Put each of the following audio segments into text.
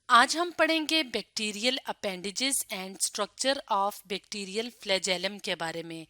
आज हम पढ़ेंगे bacterial appendages and structure of bacterial flagellum के बारे में।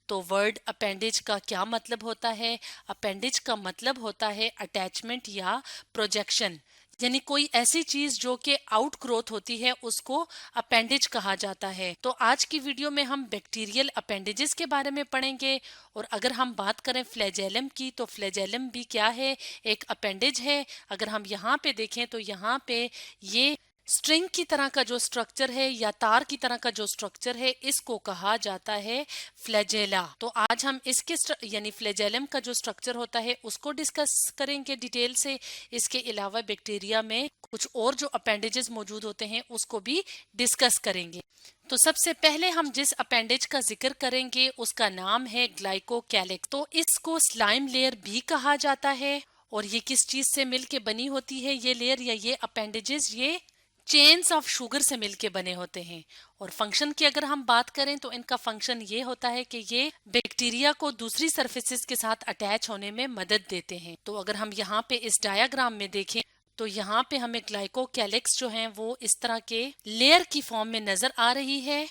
तो वर्ड अपेंडेज का क्या मतलब होता है? अपेंडेज का मतलब होता है अटैचमेंट या प्रोजेक्शन, यानी कोई ऐसी चीज जो कि आउट ग्रोथ होती है उसको अपेंडेज कहा जाता है। तो आज की वीडियो में हम बैक्टीरियल अपेंडेजेस के बारे में पढ़ेंगे। और अगर हम बात करें फ्लैजेलम की, तो फ्लैजेलम भी क्या है? एक अपेंडेज है। अगर हम यहाँ पे देखें तो यहाँ पे ये स्ट्रिंग की तरह का जो स्ट्रक्चर है या तार की तरह का जो स्ट्रक्चर है, इसको कहा जाता है फ्लैजेला। तो आज हम इसके यानी फ्लैजेलम का जो स्ट्रक्चर होता है उसको डिस्कस करेंगे डिटेल से। इसके अलावा बैक्टीरिया में कुछ और जो अपेंडेजेस मौजूद होते हैं उसको भी डिस्कस करेंगे। तो सबसे पहले हम जिस अपेंडेज का जिक्र करेंगे उसका नाम है ग्लाइकोकैलिक्स। तो इसको स्लाइम लेयर भी कहा जाता है। और ये किस चीज से मिलके बनी होती है ये लेयर या ये अपेंडेजेस? ये चेन्स ऑफ शुगर से मिलके बने होते हैं। और फंक्शन की अगर हम बात करें तो इनका फंक्शन ये होता है कि ये बैक्टीरिया को दूसरी सरफेसेस के साथ अटैच होने में मदद देते हैं। तो अगर हम यहाँ पे इस डायग्राम में देखें तो यहाँ पे हमें ग्लाइकोकैलिक्स जो हैं वो इस तरह के लेयर की फॉर्म में नजर आ रही है।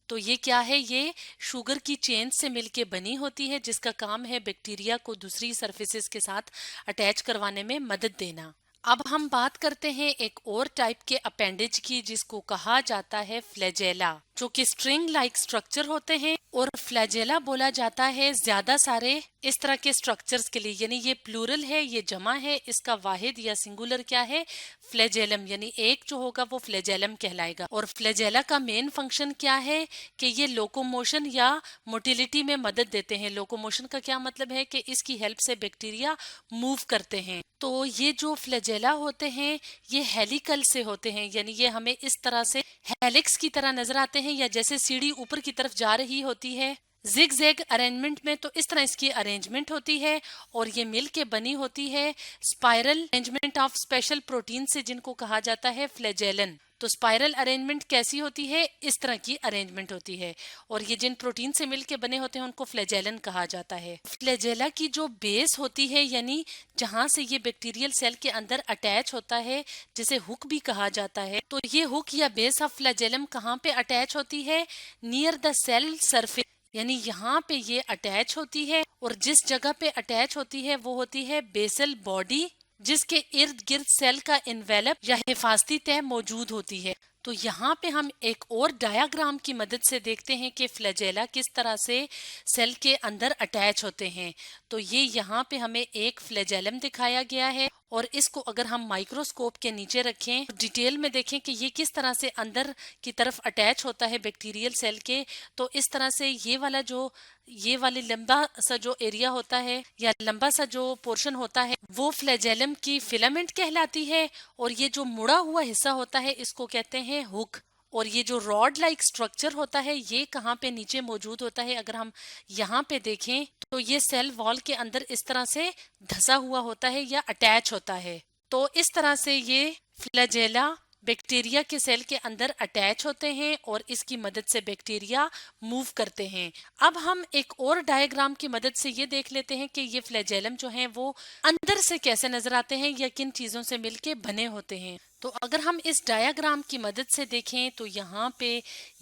तो ये क्या है? ये शुगर की चेन से मिलके बनी होती है जिसका काम है बैक्टीरिया को दूसरी सरफेसेस के साथ अटैच करवाने में मदद देना। अब हम बात करते हैं एक और टाइप के अपेंडेज की जिसको कहा जाता है फ्लैजेला, जो कि स्ट्रिंग लाइक स्ट्रक्चर होते हैं। और फ्लैजेला बोला जाता है ज्यादा सारे इस तरह के स्ट्रक्चर्स के लिए, यानी ये प्लूरल है, ये जमा है। इसका वाहिद या सिंगुलर क्या है? फ्लैजेलम, यानी एक जो होगा वो फ्लैजेलम कहलाएगा। और फ्लैजेला का मेन फंक्शन क्या है कि ये लोकोमोशन या मोटिलिटी में मदद देते हैं। लोकोमोशन का क्या मतलब है? कि इसकी हेल्प से बैक्टीरिया मूव करते हैं। तो ये जो फ्लैजेला होते हैं ये हेलिकल से होते हैं, यानी ये हमें इस तरह से हेलिक्स की तरह नजर आते हैं, या जैसे सीढ़ी ऊपर की तरफ जा रही होती है जिग जैग अरेंजमेंट में, तो इस तरह इसकी अरेंजमेंट होती है। और ये मिल के बनी होती है spiral arrangement of special protein से, जिनको कहा जाता है फ्लैजेलन। तो स्पाइरल अरेंजमेंट कैसी होती है? इस तरह की अरेंजमेंट होती है। और ये जिन प्रोटीन से मिलके बने होते हैं उनको फ्लैजेलन कहा जाता है। फ्लैजेला की जो बेस होती है, यानी जहां से ये बैक्टीरियल सेल के अंदर अटैच होता है, जिसे हुक भी कहा जाता है, तो ये हुक या बेस ऑफ फ्लैजेलम कहाँ पे अटैच होती है? नियर द सेल सरफेस, यानी यहाँ पे ये अटैच होती है। और जिस जगह पे अटैच होती है वो होती है बेसल बॉडी, जिसके इर्द गिर्द सेल का इन्वेलप या हिफाजती तह मौजूद होती है। तो यहाँ पे हम एक और डायग्राम की मदद से देखते हैं कि फ्लैजेला किस तरह से सेल के अंदर अटैच होते हैं। तो ये यहाँ पे हमें एक फ्लैजेलम दिखाया गया है। और इसको अगर हम माइक्रोस्कोप के नीचे रखें, डिटेल में देखें कि ये किस तरह से अंदर की तरफ अटैच होता है बैक्टीरियल सेल के, तो इस तरह से ये वाली लंबा सा जो एरिया होता है या लंबा सा जो पोर्शन होता है वो फ्लैजेलम की फिलामेंट कहलाती है। और ये जो मुड़ा हुआ हिस्सा होता है इसको कहते हैं हुक। और ये जो रॉड लाइक स्ट्रक्चर होता है ये कहाँ पे नीचे मौजूद होता है? अगर हम यहाँ पे देखें तो ये सेल वॉल के अंदर इस तरह से धसा हुआ होता है या अटैच होता है। तो इस तरह से ये फ्लैजेला बैक्टीरिया के सेल के अंदर अटैच होते हैं और इसकी मदद से बैक्टीरिया मूव करते हैं। अब हम एक और डायग्राम की मदद से ये देख लेते हैं कि ये फ्लैजेलम जो हैं वो अंदर से कैसे नजर आते हैं या किन चीजों से मिलके बने होते हैं। तो अगर हम इस डायग्राम की मदद से देखें तो यहाँ पे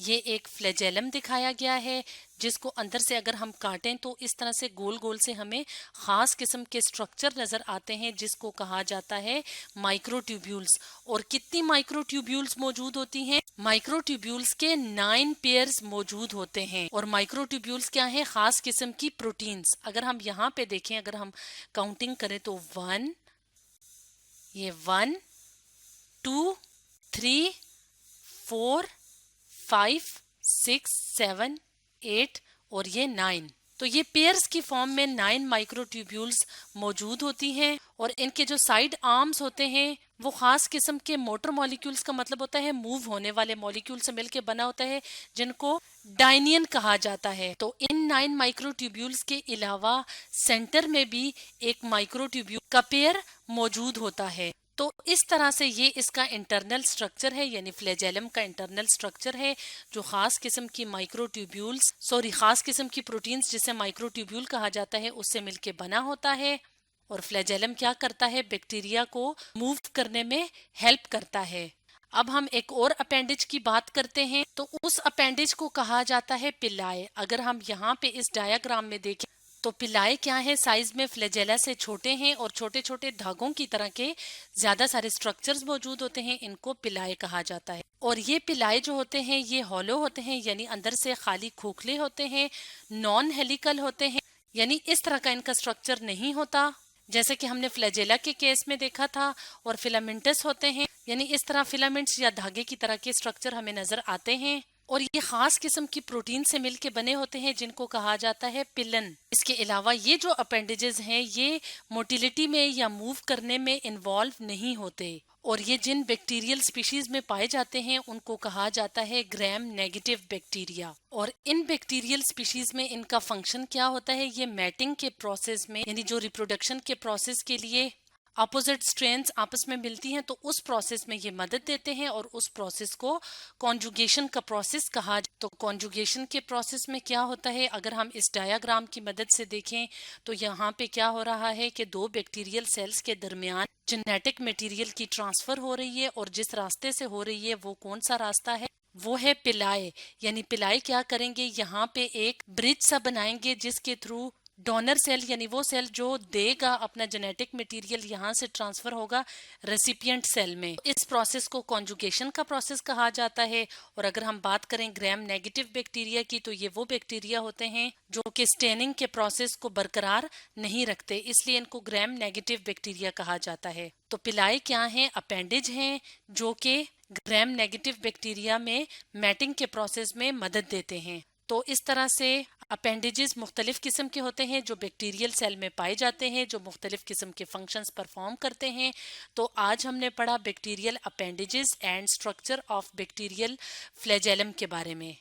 ये एक फ्लैजेलम दिखाया गया है, जिसको अंदर से अगर हम काटें तो इस तरह से गोल गोल से हमें खास किस्म के स्ट्रक्चर नजर आते हैं जिसको कहा जाता है माइक्रोट्यूब्यूल्स। और कितनी माइक्रोट्यूब्यूल्स मौजूद होती हैं? माइक्रोट्यूब्यूल्स के 9 पेयर्स मौजूद होते हैं। और माइक्रोट्यूब्यूल्स क्या है? खास किस्म की प्रोटीन्स। अगर हम यहाँ पे देखें, अगर हम काउंटिंग करें तो 1, ये 1, 2, 3, 4, 5, 6, 7, 8 और ये 9। तो ये पेयर्स की फॉर्म में 9 माइक्रोट्यूब्यूल्स मौजूद होती हैं। और इनके जो साइड आर्म्स होते हैं वो खास किस्म के मोटर मॉलिक्यूल्स का मतलब होता है मूव होने वाले मॉलिक्यूल से मिलकर बना होता है, जिनको डायनियन कहा जाता है। तो इन 9 माइक्रोट्यूब्यूल्स के अलावा सेंटर में भी एक माइक्रोट्यूब्यूल का पेयर मौजूद होता है। तो इस तरह से ये इसका इंटरनल स्ट्रक्चर है, यानी फ्लैजेलम का इंटरनल स्ट्रक्चर है, जो खास किस्म की खास किस्म की प्रोटीन्स जिसे माइक्रोट्यूब्यूल कहा जाता है उससे मिलके बना होता है। और फ्लैजेलम क्या करता है? बैक्टीरिया को मूव करने में हेल्प करता है। अब हम एक और अपेंडेज की बात करते हैं, तो उस अपेंडेज को कहा जाता है पिलाए। अगर हम यहाँ पे इस डायग्राम में देखें तो पिलाए क्या है, साइज में फ्लैजेला से छोटे हैं और छोटे छोटे धागों की तरह के ज्यादा सारे स्ट्रक्चर्स मौजूद होते हैं, इनको पिलाए कहा जाता है। और ये पिलाए जो होते हैं ये हॉलो होते हैं, यानी अंदर से खाली खोखले होते हैं, नॉन हेलिकल होते हैं, यानी इस तरह का इनका स्ट्रक्चर नहीं होता जैसे कि हमने फ्लैजेला के केस में देखा था। और फिलामेंटस होते हैं, यानी इस तरह फिलामेंट्स या धागे की तरह के स्ट्रक्चर हमें नजर आते हैं। और ये खास किस्म की प्रोटीन से मिलके बने होते हैं जिनको कहा जाता है पिलन। इसके अलावा ये जो अपेंडेजेस हैं ये मोटिलिटी में या मूव करने में इन्वॉल्व नहीं होते। और ये जिन बैक्टीरियल स्पीशीज में पाए जाते हैं उनको कहा जाता है ग्राम नेगेटिव बैक्टीरिया। और इन बैक्टीरियल स्पीशीज में इनका फंक्शन क्या होता है, ये मैटिंग के प्रोसेस में, यानी जो रिप्रोडक्शन के प्रोसेस के लिए अपोजिट स्ट्रेन्स आपस में मिलती हैं तो उस प्रोसेस में ये मदद देते हैं और उस प्रोसेस को कॉन्जुगेशन का प्रोसेस कहा। तो कॉन्जुगेशन के प्रोसेस में क्या होता है, अगर हम इस डायग्राम की मदद से देखें तो यहाँ पे क्या हो रहा है कि दो बैक्टीरियल सेल्स के दरमियान जेनेटिक मटेरियल की ट्रांसफर हो रही है और जिस रास्ते से हो रही है वो कौन सा रास्ता है, वो है पिलाए। यानी पिलाए क्या करेंगे, यहाँ पे एक ब्रिज सा बनाएंगे जिसके थ्रू डोनर सेल यानी वो सेल जो देगा अपना जेनेटिक मटेरियल यहाँ से ट्रांसफर होगा रेसिपिएंट सेल में। इस प्रोसेस को कॉन्जुगेशन का प्रोसेस कहा जाता है। और अगर हम बात करें ग्राम नेगेटिव बैक्टीरिया की तो ये वो बैक्टीरिया होते हैं जो कि स्टेनिंग के प्रोसेस को बरकरार नहीं रखते, इसलिए इनको ग्राम नेगेटिव बैक्टीरिया कहा जाता है। तो पिलाए क्या है, अपेंडेज हैं जो कि ग्राम नेगेटिव बैक्टीरिया में मैटिंग के प्रोसेस में मदद देते हैं। तो इस तरह से अपेंडेजेस मुख्तलिफ किस्म के होते हैं जो बैक्टीरियल सेल में पाए जाते हैं, जो मुख्तलिफ किस्म के फंक्शंस परफॉर्म करते हैं। तो आज हमने पढ़ा bacterial appendages and structure of bacterial flagellum के बारे में।